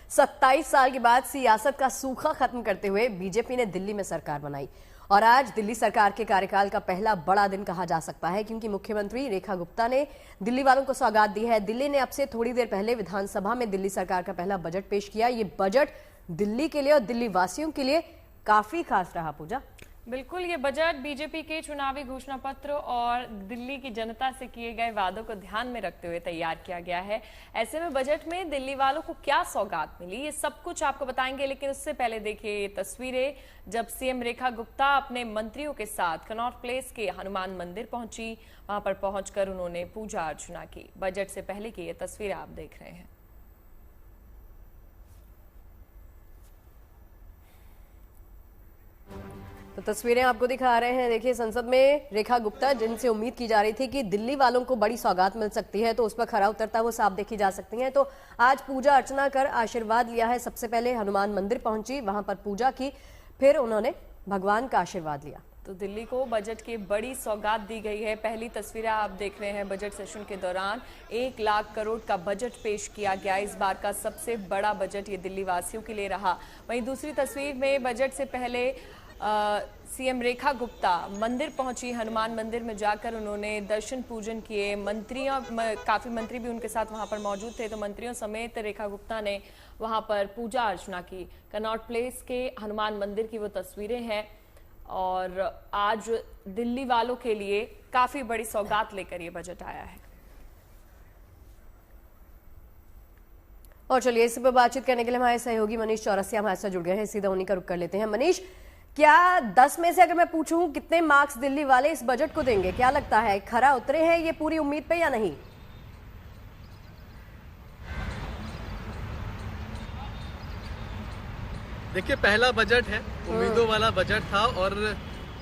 27 साल के बाद सियासत का सूखा खत्म करते हुए बीजेपी ने दिल्ली में सरकार बनाई और आज दिल्ली सरकार के कार्यकाल का पहला बड़ा दिन कहा जा सकता है, क्योंकि मुख्यमंत्री रेखा गुप्ता ने दिल्ली वालों को सौगात दी है। दिल्ली ने अब से थोड़ी देर पहले विधानसभा में दिल्ली सरकार का पहला बजट पेश किया। ये बजट दिल्ली के लिए और दिल्ली वासियों के लिए काफी खास रहा। पूजा, बिल्कुल, ये बजट बीजेपी के चुनावी घोषणा पत्र और दिल्ली की जनता से किए गए वादों को ध्यान में रखते हुए तैयार किया गया है। ऐसे में बजट में दिल्ली वालों को क्या सौगात मिली, ये सब कुछ आपको बताएंगे, लेकिन उससे पहले देखिए ये तस्वीरें जब सीएम रेखा गुप्ता अपने मंत्रियों के साथ कनॉट प्लेस के हनुमान मंदिर पहुंची। वहां पर पहुंचकर उन्होंने पूजा अर्चना की। बजट से पहले की ये तस्वीरें आप देख रहे हैं। तो तस्वीरें आपको दिखा रहे हैं। देखिए, संसद में रेखा गुप्ता, जिनसे उम्मीद की जा रही थी कि दिल्ली वालों को बड़ी सौगात मिल सकती है, तो उस पर खरा उतरता वो साफ देखी जा सकती हैं। तो आज पूजा अर्चना कर आशीर्वाद लिया है। सबसे पहले हनुमान मंदिर पहुंची, वहां पर पूजा की, फिर उन्होंने भगवान का आशीर्वाद लिया। तो दिल्ली को बजट की बड़ी सौगात दी गई है। पहली तस्वीरें आप देख रहे हैं। बजट सेशन के दौरान 1 लाख करोड़ का बजट पेश किया गया। इस बार का सबसे बड़ा बजट ये दिल्ली वासियों के लिए रहा। वहीं दूसरी तस्वीर में बजट से पहले सीएम रेखा गुप्ता मंदिर पहुंची। हनुमान मंदिर में जाकर उन्होंने दर्शन पूजन किए। काफी मंत्री भी उनके साथ वहां पर मौजूद थे, तो मंत्रियों समेत रेखा गुप्ता ने वहां पर पूजा अर्चना की। कनॉट प्लेस के हनुमान मंदिर की वो तस्वीरें हैं और आज दिल्ली वालों के लिए काफी बड़ी सौगात लेकर ये बजट आया है। और चलिए, इस पर बातचीत करने के लिए हमारे सहयोगी मनीष चौरसिया हमारे साथ जुड़ गए हैं। सीधा उन्हीं का रुख कर लेते हैं। मनीष, क्या 10 में से अगर मैं पूछूं कितने मार्क्स दिल्ली वाले इस बजट को देंगे, क्या लगता है खरा उतरे हैं ये पूरी उम्मीद पे या नहीं? देखिए, पहला बजट है, उम्मीदों वाला बजट था और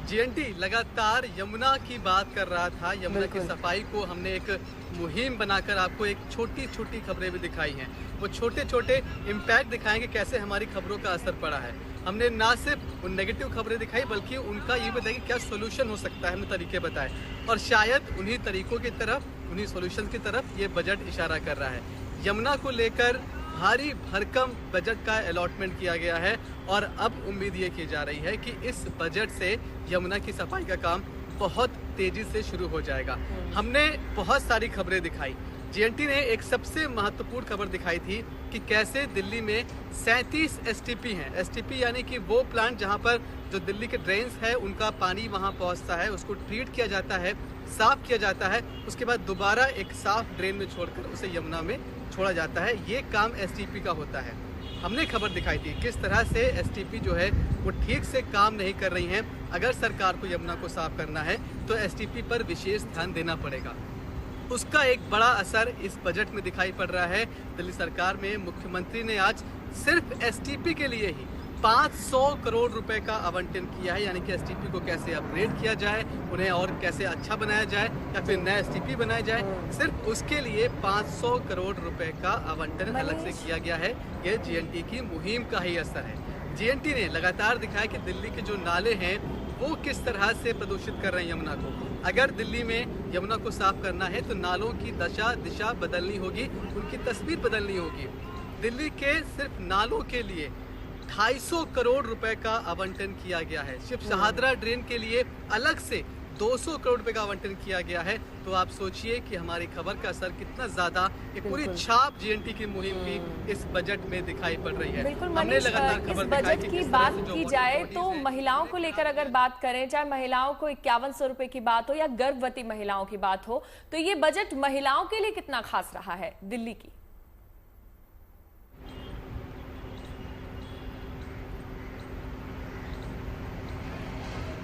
जीएनटी लगातार यमुना की बात कर रहा था। यमुना की सफाई को हमने एक मुहिम बनाकर आपको एक छोटी छोटी खबरें भी दिखाई हैं। वो छोटे छोटे इम्पैक्ट दिखाएंगे कैसे हमारी खबरों का असर पड़ा है। हमने ना सिर्फ उन नेगेटिव खबरें दिखाई, बल्कि उनका ये बताया कि क्या सोल्यूशन हो सकता है, हमने तरीके बताए। और शायद उन्हीं तरीकों की तरफ, उन्हीं सोल्यूशन की तरफ ये बजट इशारा कर रहा है। यमुना को लेकर भारी भरकम बजट का अलॉटमेंट किया गया है और अब उम्मीद ये की जा रही है कि इस बजट से यमुना की सफाई का काम बहुत तेजी से शुरू हो जाएगा। हमने बहुत सारी खबरें दिखाई। जीएनटी ने एक सबसे महत्वपूर्ण खबर दिखाई थी कि कैसे दिल्ली में 37 एसटीपी हैं। एसटीपी यानी कि वो प्लांट जहां पर जो दिल्ली के ड्रेन्स है उनका पानी वहां पहुंचता है, उसको ट्रीट किया जाता है, साफ किया जाता है, उसके बाद दोबारा एक साफ ड्रेन में छोड़कर उसे यमुना में छोड़ा जाता है। ये काम एसटीपी का होता है। हमने खबर दिखाई थी किस तरह से एसटीपी जो है वो ठीक से काम नहीं कर रही हैं। अगर सरकार को यमुना को साफ करना है तो एसटीपी पर विशेष ध्यान देना पड़ेगा। उसका एक बड़ा असर इस बजट में दिखाई पड़ रहा है। दिल्ली सरकार में मुख्यमंत्री ने आज सिर्फ एसटीपी के लिए ही 500 करोड़ रुपए का आवंटन किया है। यानी कि एसटीपी को कैसे अपग्रेड किया जाए, उन्हें और कैसे अच्छा बनाया जाए या फिर नया एसटीपी बनाया जाए, सिर्फ उसके लिए 500 करोड़ रुपए का आवंटन अलग से किया गया है। ये जीएनटी की मुहिम का ही असर है। जीएनटी ने लगातार दिखाया कि दिल्ली के जो नाले हैं वो किस तरह से प्रदूषित कर रहे हैं यमुना को। अगर दिल्ली में यमुना को साफ करना है तो नालों की दशा दिशा बदलनी होगी, उनकी तस्वीर बदलनी होगी। दिल्ली के सिर्फ नालों के लिए 250 करोड़ रुपए का आवंटन किया गया है। सिर्फ शहादरा ड्रेन के लिए अलग से 200 करोड़ रुपए का आवंटन किया गया है। तो आप सोचिए कि हमारी खबर का असर कितना ज्यादा, एक पूरी छाप जीएनटी की मुहिम की इस बजट में दिखाई पड़ रही है। बिल्कुल मनीष, इस बजट की बात की जाए तो महिलाओं को लेकर अगर बात करें, चाहे महिलाओं को 5100 रुपए की बात हो या गर्भवती महिलाओं की बात हो, तो ये बजट महिलाओं के लिए कितना खास रहा है दिल्ली की?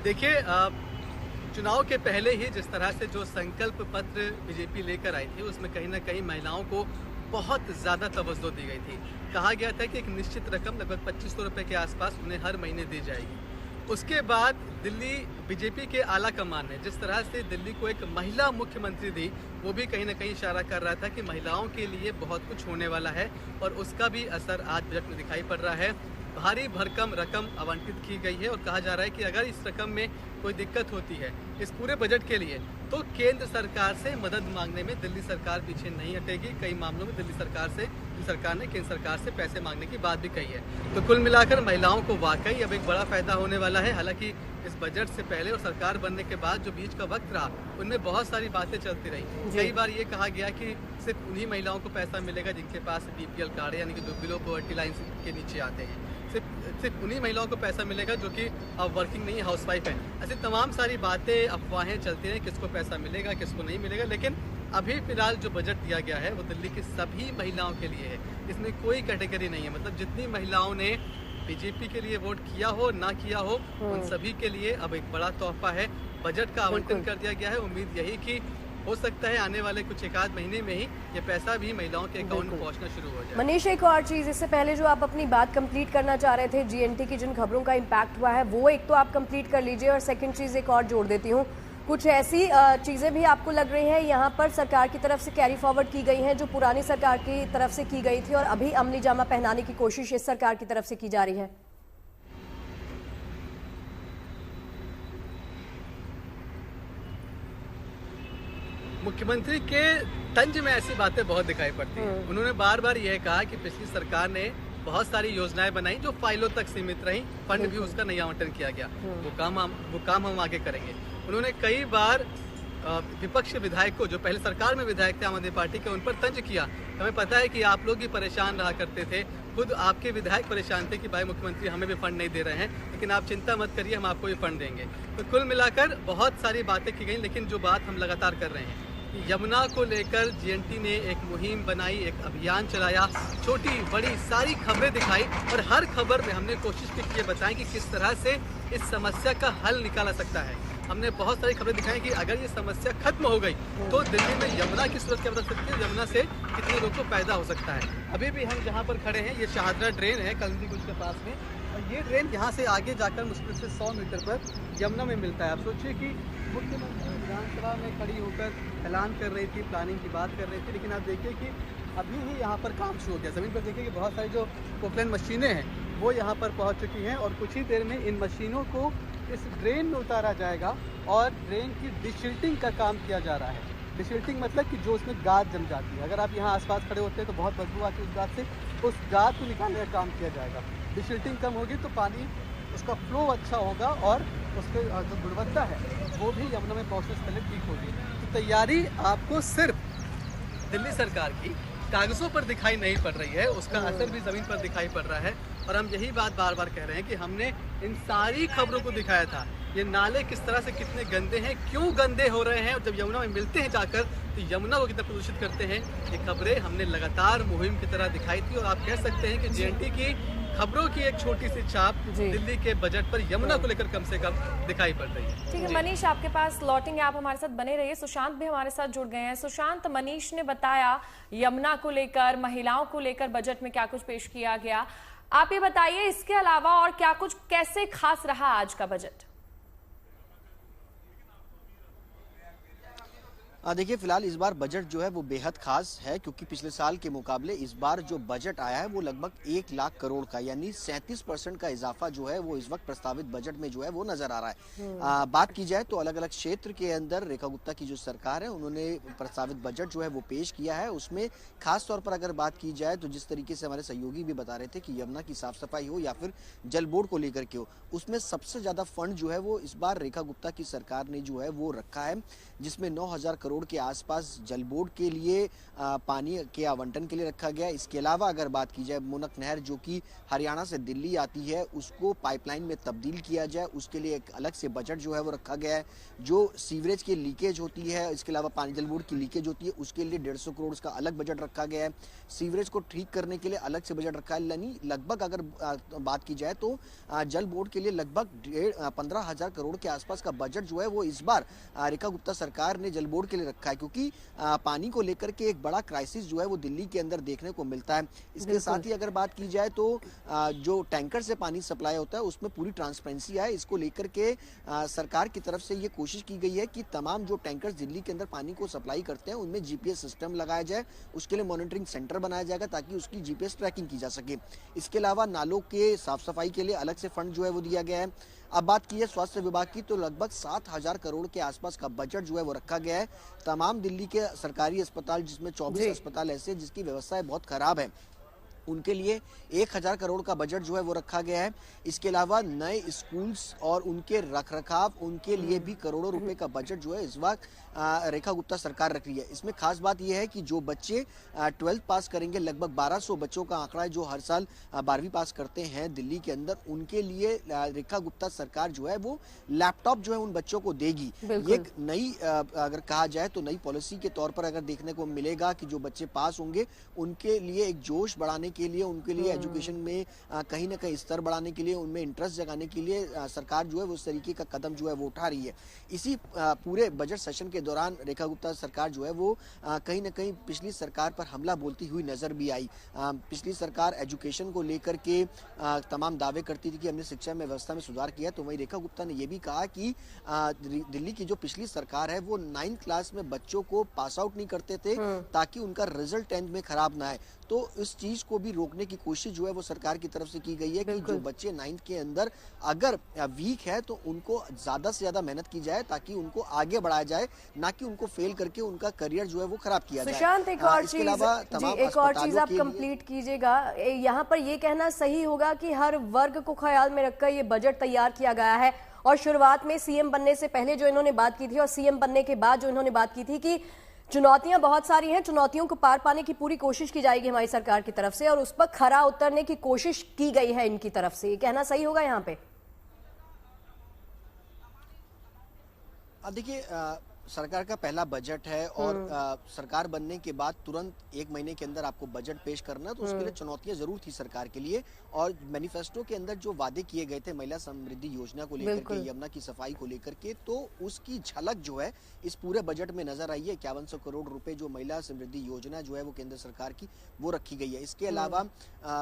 देखिए, चुनाव के पहले ही जिस तरह से जो संकल्प पत्र बीजेपी लेकर आई थी उसमें कहीं ना कहीं महिलाओं को बहुत ज़्यादा तवज्जो दी गई थी। कहा गया था कि एक निश्चित रकम लगभग 2500 रुपये के आसपास उन्हें हर महीने दी जाएगी। उसके बाद दिल्ली बीजेपी के आला कमान ने जिस तरह से दिल्ली को एक महिला मुख्यमंत्री दी, वो भी कहीं ना कहीं इशारा कर रहा था कि महिलाओं के लिए बहुत कुछ होने वाला है और उसका भी असर आज बजट में दिखाई पड़ रहा है। भारी भरकम रकम आवंटित की गई है और कहा जा रहा है कि अगर इस रकम में कोई दिक्कत होती है इस पूरे बजट के लिए, तो केंद्र सरकार से मदद मांगने में दिल्ली सरकार पीछे नहीं हटेगी। कई मामलों में दिल्ली सरकार ने केंद्र सरकार से पैसे मांगने की बात भी कही है। तो कुल मिलाकर महिलाओं को वाकई अब एक बड़ा फायदा होने वाला है। हालांकि इस बजट से पहले और सरकार बनने के बाद जो बीच का वक्त रहा उनमें बहुत सारी बातें चलती रही। कई बार ये कहा गया कि सिर्फ उन्हीं महिलाओं को पैसा मिलेगा जिनके पास बीपीएल कार्ड है, यानी कि जो बिलो पॉवर्टी लाइन के नीचे आते हैं। सिर्फ उन्हीं महिलाओं को पैसा मिलेगा जो कि अब वर्किंग नहीं, हाउसवाइफ है। ऐसी तमाम सारी बातें, अफवाहें चलती हैं किसको पैसा मिलेगा किसको नहीं मिलेगा। लेकिन अभी फिलहाल जो बजट दिया गया है वो दिल्ली की सभी महिलाओं के लिए है। इसमें कोई कैटेगरी नहीं है। मतलब जितनी महिलाओं ने बीजेपी के लिए वोट किया हो ना किया हो, उन सभी के लिए अब एक बड़ा तोहफा है। बजट का आवंटन कर दिया गया है। उम्मीद यही कि हो सकता है आने वाले कुछ एक आध महीने में ही ये पैसा भी महिलाओं के अकाउंट में पहुंचना शुरू हो जाए। मनीष, एक और चीज इससे पहले जो आप अपनी बात कंप्लीट करना चाह रहे थे, जीएनटी की जिन खबरों का इम्पैक्ट हुआ है वो एक तो आप कंप्लीट कर लीजिए, और सेकंड चीज एक और जोड़ देती हूँ। कुछ ऐसी चीजें भी आपको लग रही हैं यहाँ पर सरकार की तरफ से कैरी फॉरवर्ड की गई हैं जो पुरानी सरकार की तरफ से की गई थी और अभी अमली जामा पहनाने की कोशिश इस सरकार की तरफ से की जा रही है? मुख्यमंत्री के तंज में ऐसी बातें बहुत दिखाई पड़ती हैं। उन्होंने बार बार यह कहा कि पिछली सरकार ने बहुत सारी योजनाएं बनाई जो फाइलों तक सीमित रहीं, फंड भी उसका नहीं आवंटन किया गया। वो काम हम आगे करेंगे। उन्होंने कई बार विपक्ष विधायकों जो पहले सरकार में विधायक थे आम आदमी पार्टी के, उन पर तंज किया। हमें पता है कि आप लोग भी परेशान रहा करते थे, खुद आपके विधायक परेशान थे कि भाई मुख्यमंत्री हमें भी फंड नहीं दे रहे हैं, लेकिन आप चिंता मत करिए, हम आपको भी फंड देंगे। तो कुल मिलाकर बहुत सारी बातें की गई, लेकिन जो बात हम लगातार कर रहे हैं, यमुना को लेकर जीएनटी ने एक मुहिम बनाई, एक अभियान चलाया, छोटी बड़ी सारी खबरें दिखाई और हर खबर में हमने कोशिश की ये बताएं कि किस तरह से इस समस्या का हल निकाला सकता है। हमने बहुत सारी खबरें दिखाई कि अगर ये समस्या खत्म हो गई तो दिल्ली में यमुना की सूरत क्या बदल सकती है, यमुना से कितने लोगों को फायदा हो सकता है। अभी भी हम जहाँ पर खड़े हैं ये शाहदरा ड्रेन है कलंदी कुंज के पास में, और ये ड्रेन यहाँ से आगे जाकर मुश्किल से 100 मीटर पर यमुना में मिलता है। आप सोचिए कि मुख्यमंत्री विधानसभा में खड़ी होकर ऐलान कर रही थी, प्लानिंग की बात कर रही थी, लेकिन आप देखिए कि अभी ही यहाँ पर काम शुरू हो गया। ज़मीन पर देखिए कि बहुत सारी जो पोकलैंड मशीनें हैं वो यहाँ पर पहुँच चुकी हैं और कुछ ही देर में इन मशीनों को इस ड्रेन में उतारा जाएगा और ड्रेन की डिसिल्टिंग का काम किया जा रहा है। डिसिल्टिंग मतलब कि जो उसमें गाद जम जाती है, अगर आप यहाँ आसपास खड़े होते हैं तो बहुत बदबू आती है उस गाद से, उस गाद को निकालने का काम किया जाएगा। डिसिल्टिंग कम होगी तो पानी उसका फ्लो अच्छा होगा और उसकी जो गुणवत्ता है वो भी यमुना में पहुँचने से पहले ठीक होगी। तो तैयारी आपको सिर्फ दिल्ली सरकार की कागजों पर दिखाई नहीं पड़ रही है, उसका असर भी ज़मीन पर दिखाई पड़ रहा है। और हम यही बात बार बार कह रहे हैं कि हमने इन सारी खबरों को दिखाया था, ये नाले किस तरह से कितने गंदे हैं, क्यों गंदे हो रहे हैं, और जब यमुना में मिलते हैं जाकर तो यमुना को कितना प्रदूषित करते हैं, ये खबरें हमने लगातार मुहिम की तरह दिखाई थी। और आप कह सकते हैं कि जीएनटी की खबरों की एक छोटी सी छाप दिल्ली के बजट पर यमुना को लेकर कम से कम दिखाई पड़ रही है। ठीक है मनीष, आपके पास लौटेंगे, आप हमारे साथ बने रहिए। सुशांत भी हमारे साथ जुड़ गए हैं। सुशांत, मनीष ने बताया यमुना को लेकर, महिलाओं को लेकर बजट में क्या कुछ पेश किया गया, आप ये बताइए इसके अलावा और क्या कुछ, कैसे खास रहा आज का बजट? देखिए, फिलहाल इस बार बजट जो है वो बेहद खास है, क्योंकि पिछले साल के मुकाबले इस बार जो बजट आया है वो लगभग 1 लाख करोड़ का, यानी 37% का इजाफा जो है वो इस वक्त प्रस्तावित बजट में जो है वो नजर आ रहा है। बात की जाए तो अलग अलग क्षेत्र के अंदर रेखा गुप्ता की जो सरकार है उन्होंने प्रस्तावित बजट जो है वो पेश किया है। उसमें खास तौर पर अगर बात की जाए तो जिस तरीके से हमारे सहयोगी भी बता रहे थे कि यमुना की साफ सफाई हो या फिर जल बोर्ड को लेकर के हो, उसमें सबसे ज्यादा फंड जो है वो इस बार रेखा गुप्ता की सरकार ने जो है वो रखा है, जिसमें 9,000 करोड़ के आसपास जल बोर्ड के लिए पानी के आवंटन के लिए रखा गया। इसके अलावा अगर बात की जाए मुनक नहर जो कि हरियाणा से दिल्ली आती है उसको पाइपलाइन में तब्दील किया जाए, उसके लिए एक अलग से बजट जो है वो रखा गया है। जो सीवरेज की लीकेज होती है, इसके अलावा पानी जल बोर्ड की लीकेज होती है, उसके लिए 150 करोड़ का अलग बजट रखा गया है। सीवरेज को ठीक करने के लिए अलग से बजट रखा है। यानी लगभग अगर बात की जाए तो जल बोर्ड के लिए लगभग 15,000 करोड़ के आसपास का बजट जो है वो इस बार रेखा गुप्ता सरकार ने जल बोर्ड के लिए रखा है, क्योंकि पानी को लेकर के एक बड़ा क्राइसिस जो है वो दिल्ली के अंदर देखने को मिलता है। इसके साथ ही अगर बात की जाए तो जो टैंकर से पानी सप्लाई होता है उसमें पूरी ट्रांसपेरेंसी है। इसको लेकर के सरकार की तरफ से ये कोशिश की गई है कि तमाम जो टैंकर्स दिल्ली के अंदर पानी को सप्लाई करते हैं उनमें जीपीएस सिस्टम लगाया जाए, उसके लिए मॉनिटरिंग सेंटर बनाया जाएगा ताकि उसकी जीपीएस ट्रैकिंग की जा सके। इसके अलावा नालों के साफ सफाई के लिए अलग से फंड जो है वो दिया गया है। अब बात की है स्वास्थ्य विभाग की, तो लगभग 7,000 करोड़ के आसपास का बजट जो है वो रखा गया है। तमाम दिल्ली के सरकारी अस्पताल, जिसमें 24 अस्पताल ऐसे हैं जिसकी व्यवस्थाएं बहुत खराब है, उनके लिए 1,000 करोड़ का बजट जो है वो रखा गया है। इसके अलावा नए स्कूल्स और उनके रखरखाव, उनके लिए भी करोड़ों रुपए का बजट जो है इस वक्त रेखा गुप्ता सरकार रख रही है। इसमें खास बात यह है कि जो बच्चे 12th पास करेंगे, लगभग 1200 बच्चों का आंकड़ा है जो हर साल 12वीं पास करते हैं दिल्ली के अंदर, उनके लिए रेखा गुप्ता सरकार जो है वो लैपटॉप जो है उन बच्चों को देगी। ये एक नई अगर कहा जाए तो नई पॉलिसी के तौर पर अगर देखने को मिलेगा कि जो बच्चे पास होंगे उनके लिए एक जोश बढ़ाने के लिए, उनके लिए एजुकेशन में कहीं ना कहीं स्तर बढ़ाने के लिए, उनमें इंटरेस्ट जगाने के लिए सरकार जो है वो उस तरीके का कदम जो है वो उठा रही है। इसी पूरे बजट सेशन के दौरान रेखा गुप्ता सरकार जो है वो कहीं ना कहीं पिछली सरकार पर हमला बोलती हुई नजर भी आई। पिछली सरकार एजुकेशन को लेकर के तमाम दावे करती थी कि हमने शिक्षा में व्यवस्था में सुधार किया, तो वहीं रेखा गुप्ता ने यह भी कहा कि दिल्ली की जो पिछली सरकार है वो 9th क्लास में बच्चों को पास आउट नहीं करते थे ताकि उनका रिजल्ट 10th में खराब ना आए। तो इस चीज को भी रोकने की कोशिश जो है वो सरकार की तरफ से की गई है कि जो बच्चे 9th के अंदर अगर वीक है तो उनको ज्यादा से ज्यादा मेहनत की जाए ताकि उनको आगे बढ़ाया जाए, ना कि उनको फेल करके उनका करियर जो है वो खराब किया जाए। सुशांत, एक और चीज आप कंप्लीट कीजिएगा। यहाँ पर ये कहना सही होगा कि हर वर्ग को ख्याल में रखकर ये बजट तैयार किया गया है, और शुरुआत में सीएम बनने से पहले जो इन्होंने बात की थी और सीएम बनने के बाद जो इन्होंने बात की थी कि चुनौतियां बहुत सारी हैं, चुनौतियों को पार पाने की पूरी कोशिश की जाएगी हमारी सरकार की तरफ से, और उस पर खरा उतरने की कोशिश की गई है इनकी तरफ से। ये कहना सही होगा यहाँ पे? देखिए, सरकार का पहला बजट है और सरकार बनने के बाद तुरंत 1 महीने के अंदर आपको बजट पेश करना, तो उसके लिए चुनौतियां जरूर थी सरकार के लिए। और मैनिफेस्टो के अंदर जो वादे किए गए थे महिला समृद्धि योजना को लेकर के, यमुना की सफाई को लेकर के, तो उसकी झलक जो है इस पूरे बजट में नजर आई है। 5100 करोड़ रुपए जो महिला समृद्धि योजना जो है वो केंद्र सरकार की वो रखी गई है। इसके अलावा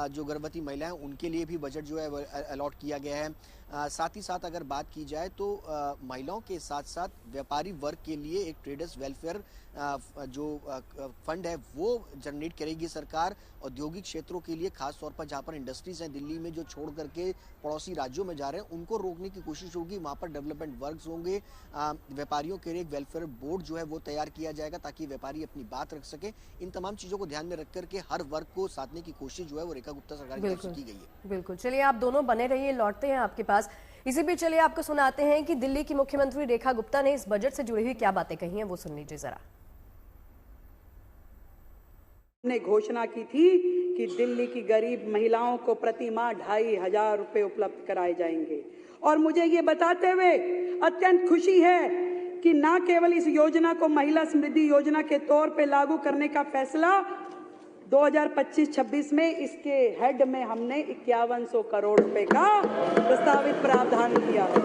जो गर्भवती महिलाएं उनके लिए भी बजट जो है अलॉट किया गया है। साथ ही साथ अगर बात की जाए तो महिलाओं के साथ साथ व्यापारी वर्ग के लिए एक ट्रेडर्स वेलफेयर जो फंड है वो जनरेट करेगी सरकार। औद्योगिक क्षेत्रों के लिए खास तौर पर जहां पर इंडस्ट्रीज हैं दिल्ली में जो छोड़ करके पड़ोसी राज्यों में जा रहे हैं, उनको रोकने की कोशिश होगी। वहां पर डेवलपमेंट वर्क्स होंगे। व्यापारियों के लिए एक वेलफेयर बोर्ड जो है वो तैयार किया जाएगा ताकि व्यापारी अपनी बात रख सके। इन तमाम चीजों को ध्यान में रख करके हर वर्ग को साधने की कोशिश जो है वो रेखा गुप्ता सरकार की तरफ से की गई है। बिल्कुल, चलिए आप दोनों बने रहिए, लौटते हैं आपके पास। इसी बीच चलिए आपको सुनाते हैं कि दिल्ली की मुख्यमंत्री रेखा गुप्ता ने इस बजट से जुड़ी हुई क्या बातें कही हैं, वो सुन लीजिए जरा। ने घोषणा की थी कि दिल्ली की गरीब महिलाओं को प्रति माह 2,500 रुपए उपलब्ध कराए जाएंगे, और मुझे ये बताते हुए अत्यंत खुशी है कि न केवल इस योजना को महिला समृद्धि योजना के तौर पे लागू करने का फैसला 2025-26 में इसके हेड में हमने 5100 करोड़ रुपए का प्रस्तावित प्रावधान किया है,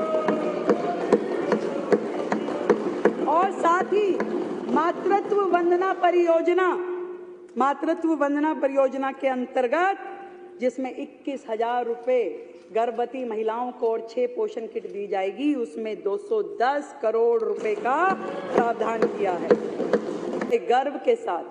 और साथ ही मातृत्व वंदना परियोजना के अंतर्गत जिसमें 21,000 रुपए गर्भवती महिलाओं को और 6 पोषण किट दी जाएगी, उसमें 210 करोड़ रुपए का प्रावधान किया है। गर्व के साथ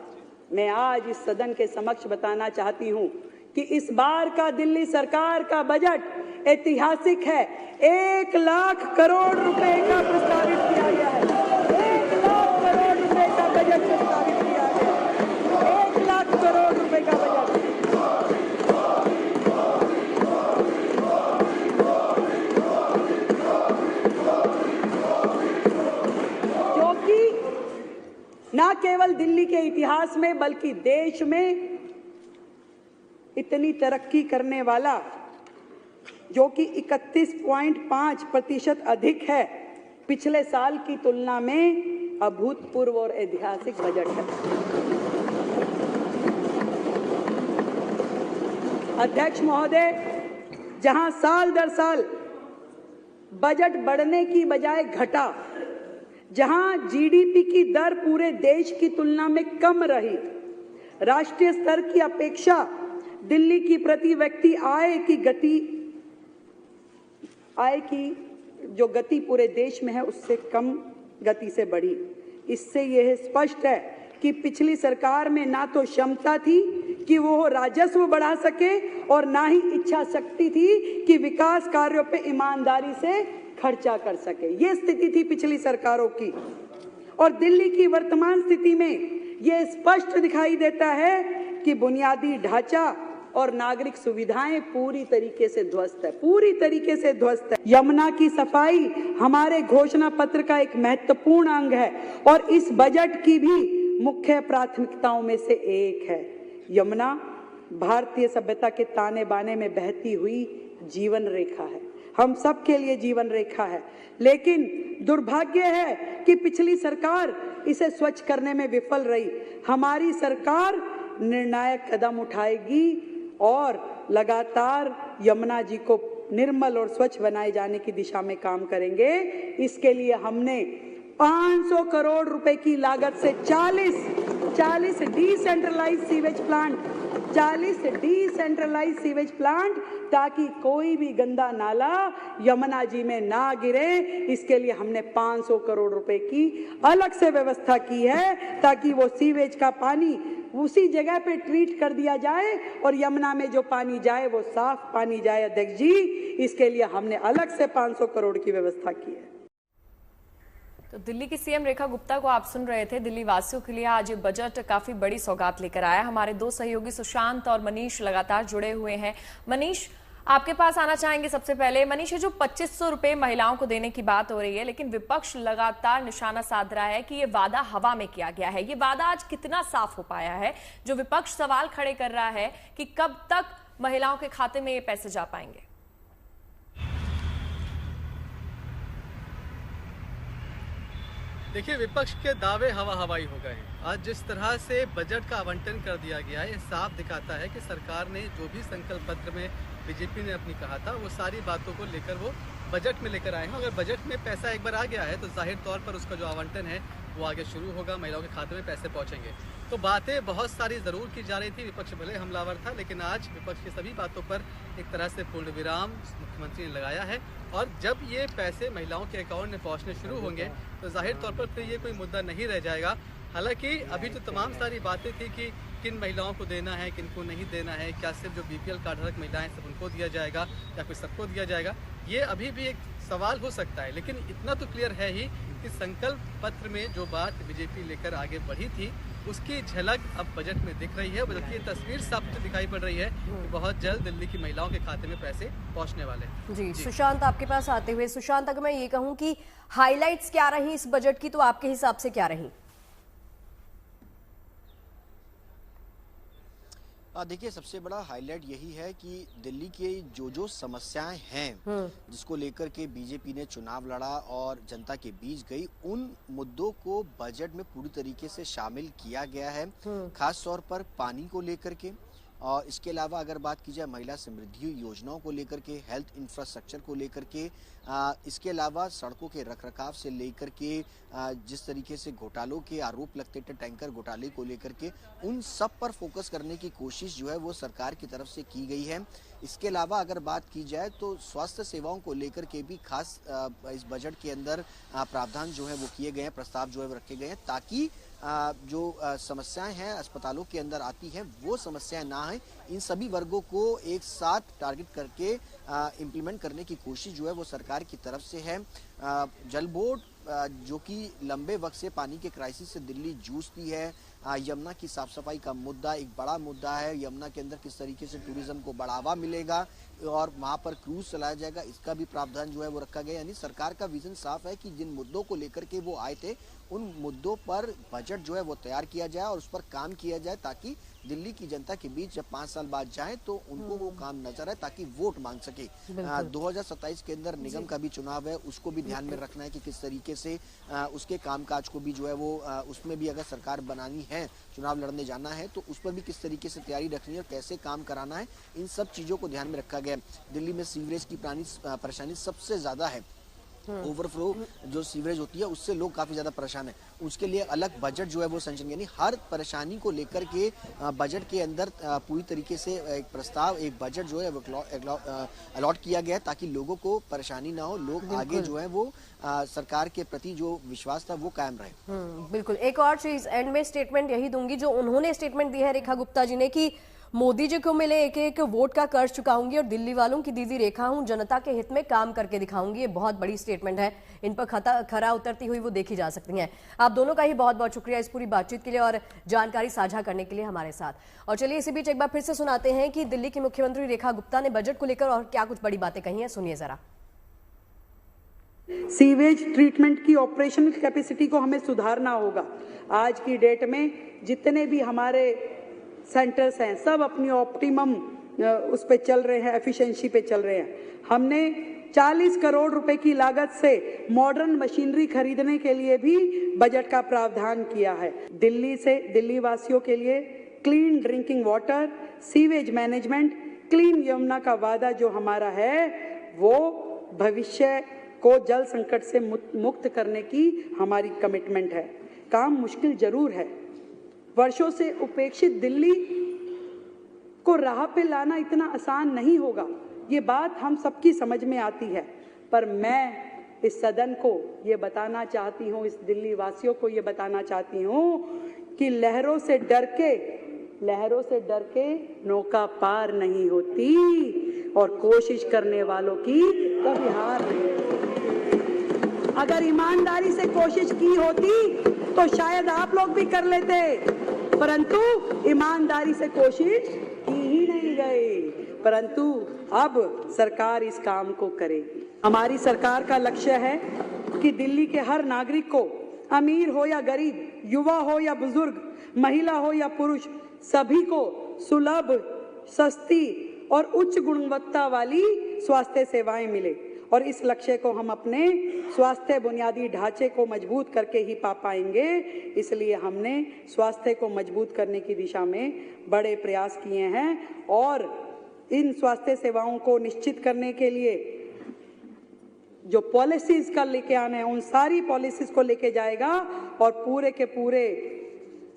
मैं आज इस सदन के समक्ष बताना चाहती हूं कि इस बार का दिल्ली सरकार का बजट ऐतिहासिक है। 1 लाख करोड़ रुपए का प्रस्तावित किया गया है। 1 लाख करोड़ रुपए का बजट प्रस्तावित किया गया है। 1 लाख करोड़ रुपए का बजट। जो कि न केवल दिल्ली के इतिहास में बल्कि देश में इतनी तरक्की करने वाला, जो कि 31.5% अधिक है, पिछले साल की तुलना में अभूतपूर्व और ऐतिहासिक बजट है। अध्यक्ष महोदय, जहां साल दर साल बजट बढ़ने की बजाय घटा, जहां जीडीपी की दर पूरे देश की तुलना में कम रही, राष्ट्रीय स्तर की अपेक्षा दिल्ली की प्रति व्यक्ति आय की जो गति पूरे देश में है उससे कम गति से बढ़ी। इससे यह स्पष्ट है कि पिछली सरकार में ना तो क्षमता थी कि वो राजस्व बढ़ा सके और ना ही इच्छा शक्ति थी कि विकास कार्यों पे ईमानदारी से खर्चा कर सके। ये स्थिति थी पिछली सरकारों की। और दिल्ली की वर्तमान स्थिति में ये स्पष्ट दिखाई देता है कि बुनियादी ढांचा और नागरिक सुविधाएं पूरी तरीके से ध्वस्त है, पूरी तरीके से ध्वस्त है। यमुना की सफाई हमारे घोषणा पत्र का एक महत्वपूर्ण अंग है और इस बजट की भी मुख्य प्राथमिकताओं में से एक है। यमुना भारतीय सभ्यता के ताने बाने में बहती हुई जीवन रेखा है, हम सब के लिए जीवन रेखा है। लेकिन दुर्भाग्य है कि पिछली सरकार इसे स्वच्छ करने में विफल रही। हमारी सरकार निर्णायक कदम उठाएगी और लगातार यमुना जी को निर्मल और स्वच्छ बनाए जाने की दिशा में काम करेंगे। इसके लिए हमने 500 करोड़ रुपए की लागत से 40 decentralise sewage plant, 40 decentralise sewage plant, ताकि कोई भी गंदा नाला यमुना जी में ना गिरे। इसके लिए हमने 500 करोड़ रुपए की अलग से व्यवस्था की है ताकि वो सीवेज का पानी उसी जगह पे ट्रीट कर दिया जाए और यमुना में जो पानी जाए वो साफ पानी जाए। अध्यक्ष जी, इसके लिए हमने अलग से 500 करोड़ की व्यवस्था की है। तो दिल्ली की सीएम रेखा गुप्ता को आप सुन रहे थे। दिल्ली वासियों के लिए आज ये बजट काफी बड़ी सौगात लेकर आया। हमारे दो सहयोगी सुशांत और मनीष लगातार जुड़े हुए हैं। मनीष, आपके पास आना चाहेंगे सबसे पहले। मनीष, ये जो 2500 रुपए महिलाओं को देने की बात हो रही है, लेकिन विपक्ष लगातार निशाना साध रहा है कि ये वादा हवा में किया गया है। ये वादा आज कितना साफ हो पाया है? जो विपक्ष सवाल खड़े कर रहा है कि कब तक महिलाओं के खाते में ये पैसे जा पाएंगे। देखिए, विपक्ष के दावे हवा हवाई हो गए हैं। आज जिस तरह से बजट का आवंटन कर दिया गया है, ये साफ दिखाता है कि सरकार ने जो भी संकल्प पत्र में बीजेपी ने अपनी कहा था, वो सारी बातों को लेकर वो बजट में लेकर आए हैं। अगर बजट में पैसा एक बार आ गया है तो जाहिर तौर पर उसका जो आवंटन है वो आगे शुरू होगा, महिलाओं के खाते में पैसे पहुंचेंगे। तो बातें बहुत सारी ज़रूर की जा रही थी, विपक्ष भले हमलावर था, लेकिन आज विपक्ष की सभी बातों पर एक तरह से पूर्ण विराम मुख्यमंत्री ने लगाया है। और जब ये पैसे महिलाओं के अकाउंट में पहुंचने शुरू होंगे तो जाहिर तौर पर फिर ये कोई मुद्दा नहीं रह जाएगा। हालांकि अभी तो तमाम सारी बातें थी कि किन महिलाओं को देना है, किन को नहीं देना है, क्या सिर्फ जो बीपीएल कार्ड धारक महिलाएं सब उनको दिया जाएगा या फिर सबको दिया जाएगा, ये अभी भी एक सवाल हो सकता है। लेकिन इतना तो क्लियर है ही कि संकल्प पत्र में जो बात बीजेपी लेकर आगे बढ़ी थी उसकी झलक अब बजट में दिख रही है। बजट की तस्वीर साफ दिखाई पड़ रही है कि बहुत जल्द दिल्ली की महिलाओं के खाते में पैसे पहुंचने वाले हैं। जी, सुशांत आपके पास आते हुए, सुशांत, अगर मैं ये कहूं कि हाइलाइट्स क्या रही इस बजट की, तो आपके हिसाब से क्या रही? देखिए, सबसे बड़ा हाईलाइट यही है कि दिल्ली की जो समस्याएं हैं जिसको लेकर के बीजेपी ने चुनाव लड़ा और जनता के बीच गई, उन मुद्दों को बजट में पूरी तरीके से शामिल किया गया है। खास तौर पर पानी को लेकर के, और इसके अलावा अगर बात की जाए महिला समृद्धि योजनाओं को लेकर के, हेल्थ इंफ्रास्ट्रक्चर को लेकर के, इसके अलावा सड़कों के रखरखाव से लेकर के जिस तरीके से घोटालों के आरोप लगते थे, टैंकर घोटाले को लेकर के, उन सब पर फोकस करने की कोशिश जो है वो सरकार की तरफ से की गई है। इसके अलावा अगर बात की जाए तो स्वास्थ्य सेवाओं को लेकर के भी खास इस बजट के अंदर प्रावधान जो है वो किए गए हैं, प्रस्ताव जो है वो रखे गए हैं, ताकि जो समस्याएं हैं अस्पतालों के अंदर आती हैं वो समस्याएं ना आए। इन सभी वर्गों को एक साथ टारगेट करके इम्प्लीमेंट करने की कोशिश जो है वो सरकार की तरफ से है। जल बोर्ड जो कि लंबे वक्त से पानी के क्राइसिस से दिल्ली जूझती है, यमुना की साफ सफाई का मुद्दा एक बड़ा मुद्दा है। यमुना के अंदर किस तरीके से टूरिज्म को बढ़ावा मिलेगा और वहां पर क्रूज चलाया जाएगा, इसका भी प्रावधान जो है वो रखा गया। यानी सरकार का विजन साफ है कि जिन मुद्दों को लेकर के वो आए थे उन मुद्दों पर बजट जो है वो तैयार किया जाए और उस पर काम किया जाए, ताकि दिल्ली की जनता के बीच जब 5 साल बाद जाए तो उनको वो काम नजर आए, ताकि वोट मांग सके। 2027 के अंदर निगम का भी चुनाव है, उसको भी ध्यान में रखना है कि किस तरीके से उसके कामकाज को भी जो है वो उसमें भी अगर सरकार बनानी है, चुनाव लड़ने जाना है, तो उस पर भी किस तरीके से तैयारी रखनी है और कैसे काम कराना है, इन सब चीजों को ध्यान में रखा गया। दिल्ली में सीवरेज की परेशानी सबसे ज्यादा है। ओवरफ्लो जो सीवरेज होती है उससे लोग काफी ज्यादा परेशान है। उसके लिए अलग बजट जो है वो सेंक्शन, यानी हर परेशानी को लेकर के बजट के अंदर पूरी तरीके से एक प्रस्ताव, एक बजट जो है वो अलॉट किया गया है, ताकि लोगों को परेशानी ना हो, लोग आगे जो है वो सरकार के प्रति जो विश्वास था वो कायम रहे। बिल्कुल। एक और चीज एंड में स्टेटमेंट यही दूंगी जो उन्होंने स्टेटमेंट दी है रेखा गुप्ता जी ने, कि मोदी जी को मिले एक एक वोट का कर्ज चुकाऊंगी और दिल्ली वालों की दीदी रेखा हूं, जनता के हित में काम करके दिखाऊंगी। ये बहुत बड़ी स्टेटमेंट है, इन पर खरा उतरती हुई वो देखी जा सकती हैं। आप दोनों का ही बहुत बहुत शुक्रिया इस पूरी बातचीत के लिए और जानकारी साझा करने के लिए हमारे साथ। और चलिए इसी बीच एक बार फिर से सुनाते हैं कि दिल्ली की मुख्यमंत्री रेखा गुप्ता ने बजट को लेकर और क्या कुछ बड़ी बातें कही हैं, सुनिए जरा। सीवेज ट्रीटमेंट की ऑपरेशनल कैपेसिटी को हमें सुधारना होगा। आज की डेट में जितने भी हमारे सेंटर्स हैं सब अपनी ऑप्टिमम उस पे चल रहे हैं, एफिशिएंसी पे चल रहे हैं। हमने 40 करोड़ रुपए की लागत से मॉडर्न मशीनरी खरीदने के लिए भी बजट का प्रावधान किया है। दिल्ली वासियों के लिए clean drinking water, sewage management, clean Yamuna का वादा जो हमारा है वो भविष्य को जल संकट से मुक्त करने की हमारी कमिटमेंट है। काम मुश्किल जरूर है, वर्षों से उपेक्षित दिल्ली को राह पे लाना इतना आसान नहीं होगा, ये बात हम सबकी समझ में आती है। पर मैं इस सदन को ये बताना चाहती हूँ, इस दिल्ली वासियों को ये बताना चाहती हूँ कि लहरों से डर के नौका पार नहीं होती और कोशिश करने वालों की कभी हार नहीं होती। अगर ईमानदारी से कोशिश की होती तो शायद आप लोग भी कर लेते, परंतु ईमानदारी से कोशिश की ही नहीं गई। परंतु अब सरकार इस काम को करेगी। हमारी सरकार का लक्ष्य है कि दिल्ली के हर नागरिक को, अमीर हो या गरीब, युवा हो या बुजुर्ग, महिला हो या पुरुष, सभी को सुलभ, सस्ती और उच्च गुणवत्ता वाली स्वास्थ्य सेवाएं मिले। और इस लक्ष्य को हम अपने स्वास्थ्य बुनियादी ढांचे को मजबूत करके ही पा पाएंगे। इसलिए हमने स्वास्थ्य को मजबूत करने की दिशा में बड़े प्रयास किए हैं और इन स्वास्थ्य सेवाओं को निश्चित करने के लिए जो पॉलिसीज का लेके आने हैं उन सारी पॉलिसीज को लेके जाएगा और पूरे के पूरे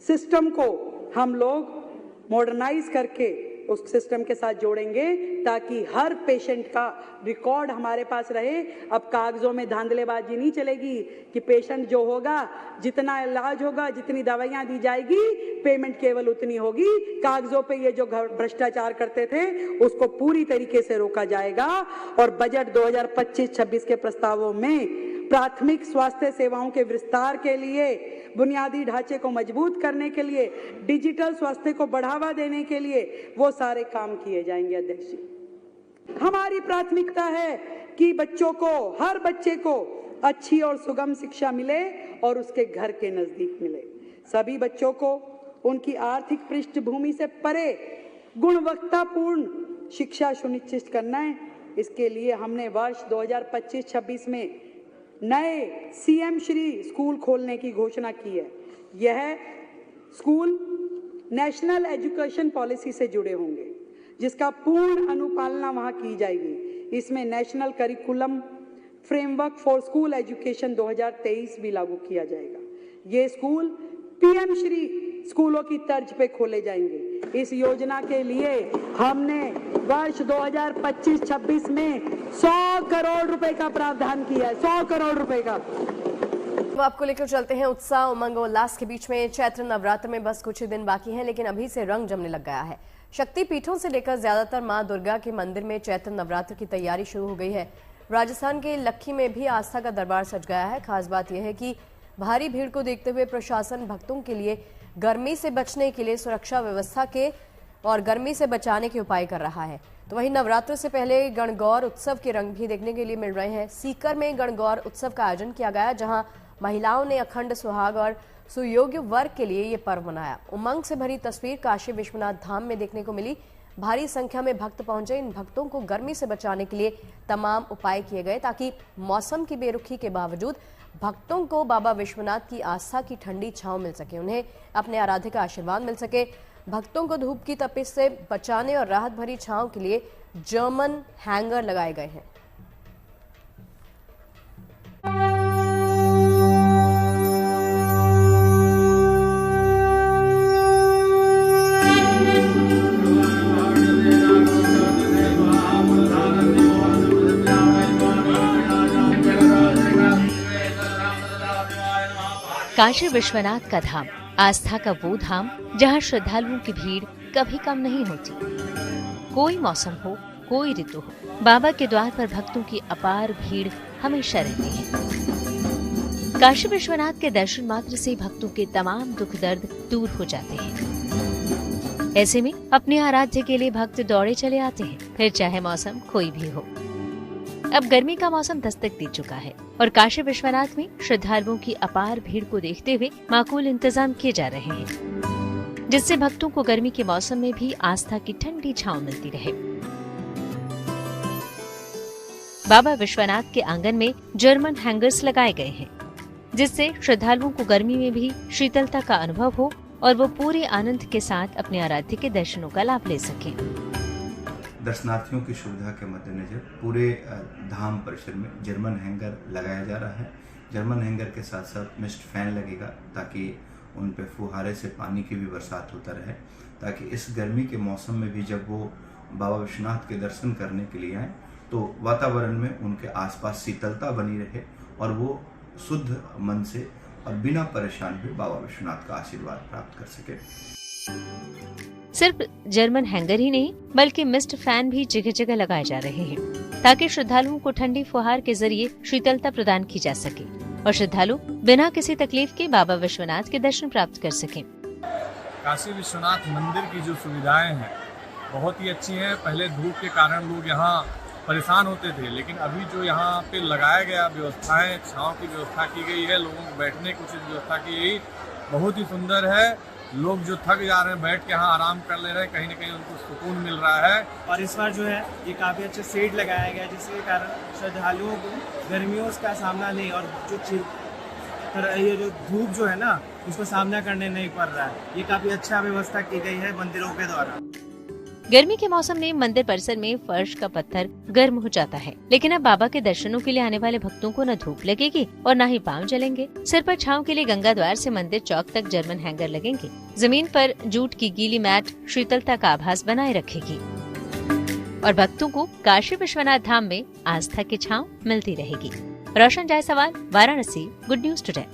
सिस्टम को हम लोग मॉडर्नाइज करके उस सिस्टम के साथ जोड़ेंगे ताकि हर पेशेंट का रिकॉर्ड हमारे पास रहे। अब कागजों में धांधलेबाजी नहीं चलेगी कि पेशेंट जो होगा, जितना इलाज होगा, जितनी दवाइयां दी जाएगी, पेमेंट केवल उतनी होगी। कागजों पे ये जो भ्रष्टाचार करते थे उसको पूरी तरीके से रोका जाएगा। और बजट 2025-26 के प्रस्तावों में प्राथमिक स्वास्थ्य सेवाओं के विस्तार के लिए, बुनियादी ढांचे को मजबूत करने के लिए, डिजिटल स्वास्थ्य को बढ़ावा देने के लिए वो सारे काम किए जाएंगे। अध्यक्ष जी, हमारी प्राथमिकता है कि बच्चों को, हर बच्चे को अच्छी और सुगम शिक्षा मिले और उसके घर के नजदीक मिले। सभी बच्चों को उनकी आर्थिक पृष्ठभूमि से परे गुणवत्तापूर्ण शिक्षा सुनिश्चित करना है। इसके लिए हमने वर्ष 2025-26 में नए सीएम श्री स्कूल खोलने की घोषणा की है। यह स्कूल नेशनल एजुकेशन पॉलिसी से जुड़े होंगे जिसका पूर्ण अनुपालना वहां की जाएगी। इसमें national curriculum framework for school education 2023 भी लागू किया जाएगा। ये स्कूल पीएम श्री स्कूलों की तर्ज पे खोले जाएंगे। इस योजना के लिए हमने वर्ष 2025-26 में 100 करोड़ रुपए का प्रावधान किया है। 100 करोड़ रुपए का। तो आपको लेकर चलते हैं उत्साह, उमंग और उल्लास के बीच में। चैत्र नवरात्र में बस कुछ ही दिन बाकी हैं, लेकिन अभी से रंग जमने लग गया है। शक्ति पीठों से लेकर ज्यादातर मां दुर्गा के मंदिर में चैत्र नवरात्र की तैयारी शुरू हो गई है। राजस्थान के लखी में भी आस्था का दरबार सज गया है। खास बात यह है कि भारी भीड़ को देखते हुए प्रशासन भक्तों के लिए गर्मी से बचने के लिए सुरक्षा व्यवस्था के और गर्मी से बचाने के उपाय कर रहा है। तो वहीं नवरात्र से पहले गणगौर उत्सव के रंग भी देखने के लिए मिल रहे हैं। सीकर में गणगौर उत्सव का आयोजन किया गया, जहां महिलाओं ने अखंड सुहाग और सुयोग्य वर्ग के लिए ये पर्व मनाया। उमंग से भरी तस्वीर काशी विश्वनाथ धाम में देखने को मिली। भारी संख्या में भक्त पहुंचे। इन भक्तों को गर्मी से बचाने के लिए तमाम उपाय किए गए ताकि मौसम की बेरुखी के बावजूद भक्तों को बाबा विश्वनाथ की आस्था की ठंडी छांव मिल सके, उन्हें अपने आराध्य का आशीर्वाद मिल सके। भक्तों को धूप की तपिश से बचाने और राहत भरी छांव के लिए जर्मन हैंगर लगाए गए हैं। काशी विश्वनाथ का धाम आस्था का वो धाम जहां श्रद्धालुओं की भीड़ कभी कम नहीं होती। कोई मौसम हो, कोई ऋतु हो, बाबा के द्वार पर भक्तों की अपार भीड़ हमेशा रहती है। काशी विश्वनाथ के दर्शन मात्र से भक्तों के तमाम दुख दर्द दूर हो जाते हैं। ऐसे में अपने आराध्य के लिए भक्त दौड़े चले आते हैं, फिर चाहे मौसम कोई भी हो। अब गर्मी का मौसम दस्तक दे चुका है और काशी विश्वनाथ में श्रद्धालुओं की अपार भीड़ को देखते हुए माकूल इंतजाम किए जा रहे हैं, जिससे भक्तों को गर्मी के मौसम में भी आस्था की ठंडी छांव मिलती रहे। बाबा विश्वनाथ के आंगन में जर्मन हैंगर्स लगाए गए हैं, जिससे श्रद्धालुओं को गर्मी में भी शीतलता का अनुभव हो और वो पूरे आनंद के साथ अपने आराध्य के दर्शनों का लाभ ले सकें। दर्शनार्थियों की सुविधा के मद्देनजर पूरे धाम परिसर में जर्मन हैंगर लगाया जा रहा है। जर्मन हैंगर के साथ साथ मिस्ट फैन लगेगा ताकि उन पे फुहारे से पानी की भी बरसात होता रहे, ताकि इस गर्मी के मौसम में भी जब वो बाबा विश्वनाथ के दर्शन करने के लिए आए तो वातावरण में उनके आसपास शीतलता बनी रहे और वो शुद्ध मन से और बिना परेशान हुए बाबा विश्वनाथ का आशीर्वाद प्राप्त कर सके। सिर्फ जर्मन हैंगर ही नहीं बल्कि मिस्ट फैन भी जगह जगह लगाए जा रहे हैं, ताकि श्रद्धालुओं को ठंडी फुहार के जरिए शीतलता प्रदान की जा सके और श्रद्धालु बिना किसी तकलीफ के बाबा विश्वनाथ के दर्शन प्राप्त कर सकें। काशी विश्वनाथ मंदिर की जो सुविधाएं हैं बहुत ही अच्छी हैं। पहले धूप के कारण लोग यहाँ परेशान होते थे, लेकिन अभी जो यहाँ पे लगाया गया व्यवस्थाएं, छांव की व्यवस्था की गई है, लोगों को बैठने की उचित व्यवस्था की गई, बहुत ही सुंदर है। लोग जो थक जा रहे हैं बैठ के यहाँ आराम कर ले रहे हैं, कहीं न कहीं उनको सुकून मिल रहा है। और इस बार जो है ये काफ़ी अच्छा शेड लगाया गया है, जिसके कारण श्रद्धालुओं को गर्मियों का सामना नहीं और ये जो धूप जो है ना उसको सामना करने नहीं पड़ रहा है। ये काफ़ी अच्छा व्यवस्था की गई है मंदिरों के द्वारा। गर्मी के मौसम में मंदिर परिसर में फर्श का पत्थर गर्म हो जाता है, लेकिन अब बाबा के दर्शनों के लिए आने वाले भक्तों को न धूप लगेगी और न ही पांव जलेंगे। सिर पर छांव के लिए गंगा द्वार से मंदिर चौक तक जर्मन हैंगर लगेंगे। जमीन पर जूट की गीली मैट शीतलता का आभास बनाए रखेगी और भक्तों को काशी विश्वनाथ धाम में आस्था की छांव मिलती रहेगी। Roshan Jaiswal, Varanasi, good news today.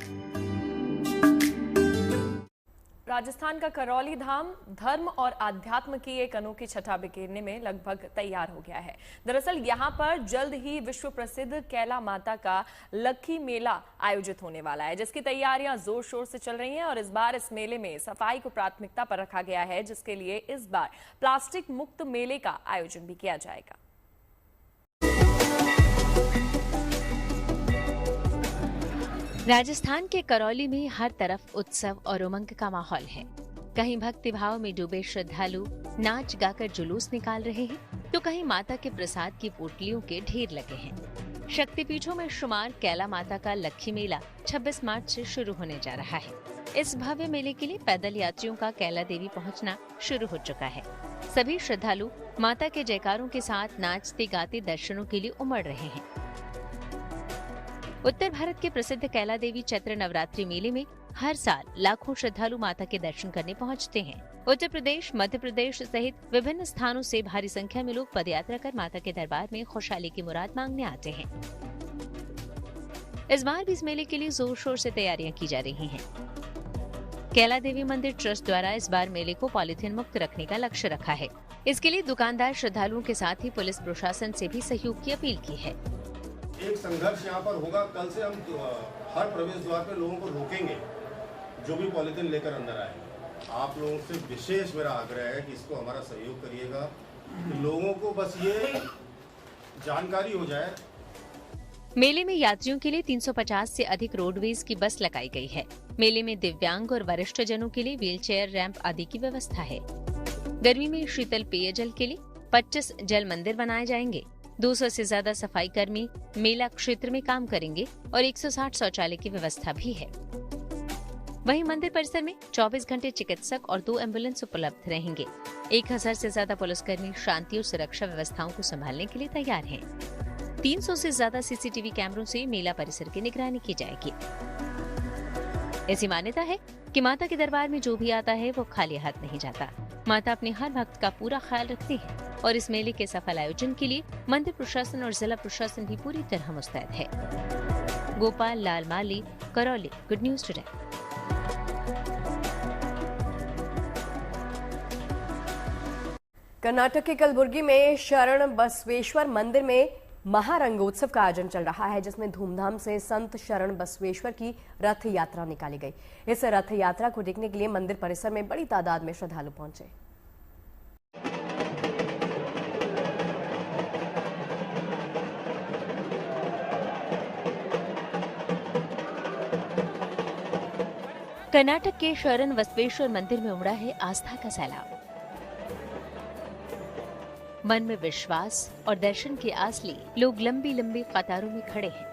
Rajasthan का करौली धाम धर्म और आध्यात्म की एक अनोखी छटा बिखेरने में लगभग तैयार हो गया है। दरअसल यहां पर जल्द ही विश्व प्रसिद्ध कैला माता का लक्खी मेला आयोजित होने वाला है, जिसकी तैयारियां जोर शोर से चल रही हैं और इस बार इस मेले में सफाई को प्राथमिकता पर रखा गया है, जिसके लिए इस बार प्लास्टिक मुक्त मेले का आयोजन भी किया जाएगा। राजस्थान के करौली में हर तरफ उत्सव और उमंग का माहौल है। कहीं भक्ति भाव में डूबे श्रद्धालु नाच गाकर जुलूस निकाल रहे हैं, तो कहीं माता के प्रसाद की पोटलियों के ढेर लगे हैं। शक्तिपीठों में शुमार कैला माता का लक्खी मेला 26 मार्च से शुरू होने जा रहा है। इस भव्य मेले के लिए पैदल यात्रियों का कैला देवी पहुंचना शुरू हो चुका है। सभी श्रद्धालु माता के जयकारों के साथ नाचते गाते दर्शनों के लिए उमड़ रहे हैं। उत्तर भारत के प्रसिद्ध कैला देवी चैत्र नवरात्रि मेले में हर साल लाखों श्रद्धालु माता के दर्शन करने पहुंचते हैं। उत्तर प्रदेश, मध्य प्रदेश सहित विभिन्न स्थानों से भारी संख्या में लोग पदयात्रा कर माता के दरबार में खुशहाली की मुराद मांगने आते हैं। इस बार भी इस मेले के लिए जोर शोर से तैयारियां की जा रही हैं। कैला देवी मंदिर ट्रस्ट द्वारा इस बार मेले को पॉलीथीन मुक्त रखने का लक्ष्य रखा है। इसके लिए दुकानदार श्रद्धालुओं के साथ ही पुलिस प्रशासन से भी सहयोग की अपील की है। एक संघर्ष यहाँ पर होगा। कल से हम हर प्रवेश द्वार पे लोगों को रोकेंगे जो भी पॉलीथीन लेकर अंदर आए। आप लोगों से विशेष मेरा आग्रह है कि इसको हमारा सहयोग करिएगा, कि लोगों को बस ये जानकारी हो जाए। मेले में यात्रियों के लिए 350 से अधिक रोडवेज की बस लगाई गई है। मेले में दिव्यांग और वरिष्ठ जनों के लिए व्हीलचेयर, रैंप आदि की व्यवस्था है। गर्मी में शीतल पेयजल के लिए 25 जल मंदिर बनाए जाएंगे। 200 से ज्यादा सफाई कर्मी मेला क्षेत्र में काम करेंगे और 160 शौचालय की व्यवस्था भी है। वहीं मंदिर परिसर में 24 घंटे चिकित्सक और 2 एम्बुलेंस उपलब्ध रहेंगे। 1000 से ज्यादा पुलिसकर्मी शांति और सुरक्षा व्यवस्थाओं को संभालने के लिए तैयार हैं। 300 से ज्यादा सीसीटीवी कैमरों से मेला परिसर की निगरानी की जाएगी। ऐसी मान्यता है कि माता के दरबार में जो भी आता है वो खाली हाथ नहीं जाता। माता अपने हर भक्त का पूरा ख्याल रखती है और इस मेले के सफल आयोजन के लिए मंदिर प्रशासन और जिला प्रशासन भी पूरी तरह मुस्तैद है। Gopal Lal Mali, Karauli, good news today. Karnataka के कलबुर्गी में शरण बसवेश्वर मंदिर में महारंगोत्सव का आयोजन चल रहा है, जिसमें धूमधाम से संत शरण बसवेश्वर की रथ यात्रा निकाली गई। इस रथ यात्रा को देखने के लिए मंदिर परिसर में बड़ी तादाद में श्रद्धालु पहुंचे। कर्नाटक के शरण बसवेश्वर मंदिर में उमड़ा है आस्था का सैलाब। मन में विश्वास और दर्शन की आस लिए लोग लंबी लंबी कतारों में खड़े हैं।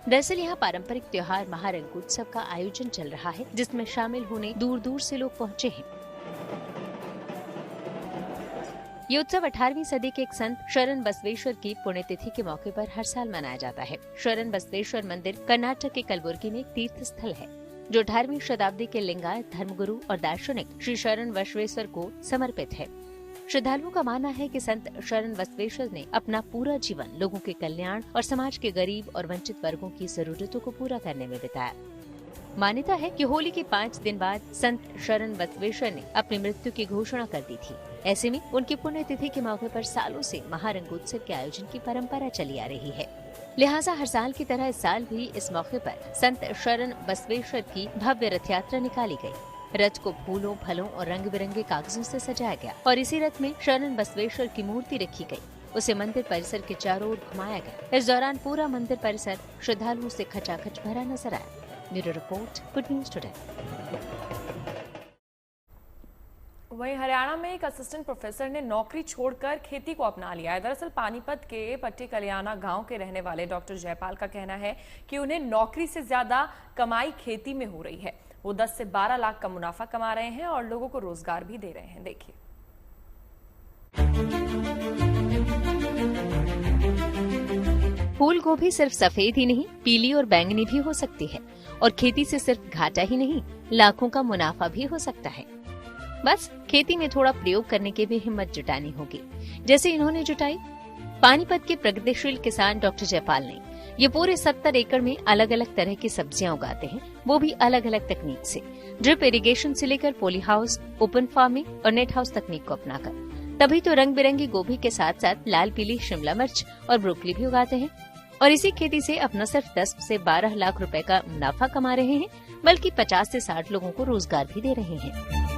दरअसल यहाँ पारंपरिक त्योहार महारंगोत्सव का आयोजन चल रहा है, जिसमें शामिल होने दूर दूर से लोग पहुंचे हैं। ये उत्सव 18वीं सदी के एक संत शरण बसवेश्वर की पुण्यतिथि के मौके पर हर साल मनाया जाता है। शरण बसवेश्वर मंदिर कर्नाटक के कलबुर्गी में एक तीर्थ स्थल है, जो 18वीं शताब्दी के लिंगायत धर्मगुरु और दार्शनिक श्री शरण बसवेश्वर को समर्पित है। श्रद्धालुओं का मानना है कि संत शरण बसवेश्वर ने अपना पूरा जीवन लोगों के कल्याण और समाज के गरीब और वंचित वर्गों की जरूरतों को पूरा करने में बिताया। मान्यता है कि होली के 5 दिन बाद संत शरण बसवेश्वर ने अपनी मृत्यु की घोषणा कर दी थी। ऐसे में उनकी पुण्यतिथि के मौके पर सालों से महारंगोत्सव के आयोजन की परंपरा चली आ रही है। लिहाजा हर साल की तरह इस साल भी इस मौके पर संत शरण बसवेश्वर की भव्य रथ यात्रा निकाली गई। रथ को फूलों, फलों और रंग बिरंगे कागजों से सजाया गया और इसी रथ में शरण बसवेश्वर की मूर्ति रखी गई। उसे मंदिर परिसर के चारों ओर घुमाया गया। इस दौरान पूरा मंदिर परिसर श्रद्धालुओं से खचाखच भरा नजर आया। Bureau report, good news today. वहीं हरियाणा में एक असिस्टेंट प्रोफेसर ने नौकरी छोड़कर खेती को अपना लिया है। दरअसल पानीपत के पट्टी कल्याणा गांव के रहने वाले डॉक्टर जयपाल का कहना है कि उन्हें नौकरी से ज्यादा कमाई खेती में हो रही है। वो 10 से 12 लाख का मुनाफा कमा रहे हैं और लोगों को रोजगार भी दे रहे हैं। देखिए। फूल गोभी सिर्फ सफेद ही नहीं, पीली और बैंगनी भी हो सकती है और खेती से सिर्फ घाटा ही नहीं, लाखों का मुनाफा भी हो सकता है। बस खेती में थोड़ा प्रयोग करने की भी हिम्मत जुटानी होगी, जैसे इन्होंने जुटाई। पानीपत के प्रगतिशील किसान डॉक्टर जयपाल ने ये पूरे 70 एकड़ में अलग अलग तरह की सब्जियां उगाते हैं, वो भी अलग अलग तकनीक से। ड्रिप इरिगेशन से लेकर पॉली हाउस, ओपन फार्मिंग और नेट हाउस तकनीक को अपनाकर। तभी तो रंग बिरंगी गोभी के साथ साथ लाल पीली शिमला मिर्च और ब्रोकली भी उगाते हैं और इसी खेती से अपना सिर्फ 10 से 12 लाख रुपए का मुनाफा कमा रहे हैं, बल्कि 50 से 60 लोगों को रोजगार भी दे रहे हैं।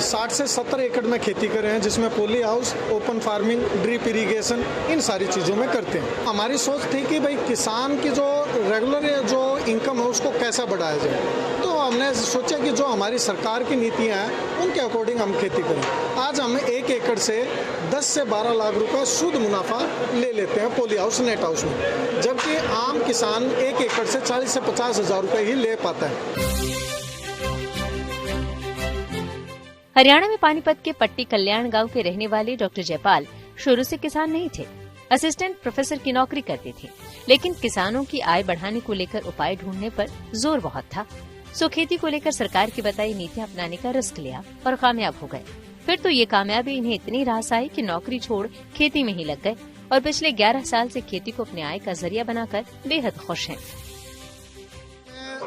60 से 70 एकड़ में खेती कर रहे हैं, जिसमें poly house, open farming, drip irrigation, इन सारी चीज़ों में करते हैं। हमारी सोच थी कि भाई किसान की जो रेगुलर जो इनकम है उसको कैसा बढ़ाया जाए, तो हमने सोचा कि जो हमारी सरकार की नीतियां हैं उनके अकॉर्डिंग हम खेती करें। आज हम 1 एकड़ से 10 से 12 लाख रुपए शुद्ध मुनाफा ले लेते हैं पॉली हाउस, नेट हाउस में, जबकि आम किसान 1 एकड़ से 40 से 50 हजार रुपए ही ले पाता है। हरियाणा में पानीपत के पट्टी कल्याण गांव के रहने वाले डॉक्टर जयपाल शुरू से किसान नहीं थे, असिस्टेंट प्रोफेसर की नौकरी करते थे, लेकिन किसानों की आय बढ़ाने को लेकर उपाय ढूंढने पर जोर बहुत था। सो खेती को लेकर सरकार की बताई नीतियां अपनाने का रिस्क लिया और कामयाब हो गए। फिर तो ये कामयाबी इन्हें इतनी रास आई कि नौकरी छोड़ खेती में ही लग गए और पिछले 11 साल से खेती को अपने आय का जरिया बनाकर बेहद खुश हैं।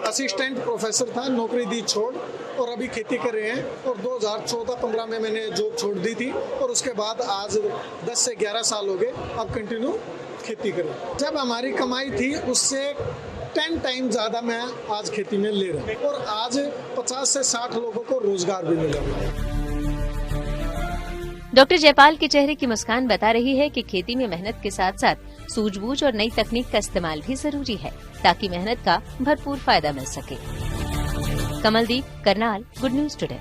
असिस्टेंट प्रोफेसर था, नौकरी दी छोड़ और अभी खेती कर रहे हैं। और 2014-15 में मैंने जॉब छोड़ दी थी और उसके बाद आज 10 से 11 साल हो गए अब कंटिन्यू खेती कर रहे हैं। जब हमारी कमाई थी उससे 10 टाइम ज्यादा मैं आज खेती में ले रहा हूँ और आज 50 से 60 लोगों को रोजगार भी मिला। डॉक्टर जयपाल के चेहरे की मुस्कान बता रही है कि खेती में मेहनत के साथ साथ सूझबूझ और नई तकनीक का इस्तेमाल भी जरूरी है, ताकि मेहनत का भरपूर फायदा मिल सके। Kamaldeep, Karnal, good news today.